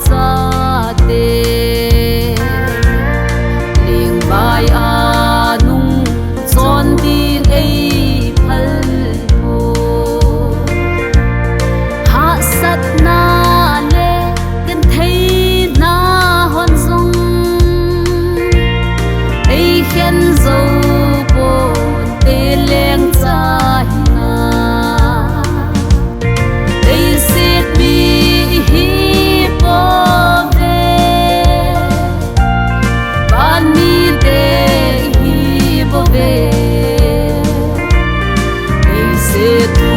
cha te ling vai a nung chon din ei phal mo ha sat na le kan thei na hon zong ei khen zo po te leng cha na ei sit bi hi po ve ban mi te hi po ve ei se tu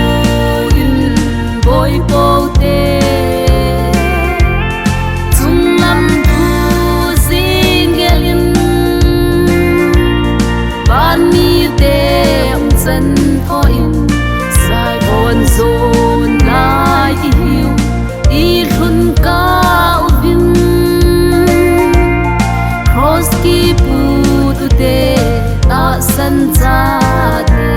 in boy po te chung lam tu singelin ban mi te chân có in sai bon zon lai hiu đi khun cao vinh cross ki pu tu te ta san cha te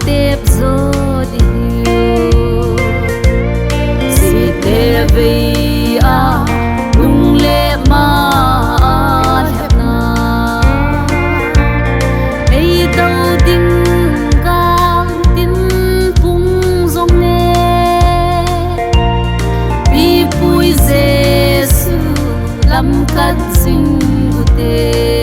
tep zo di si te ve a lung le ma hep na ei đâu ding kang tin pung zong le bi pui jesu lam kat sing u te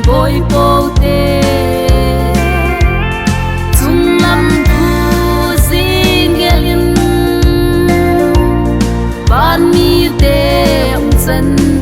boy po te chung lam tu singelin ban mi te chân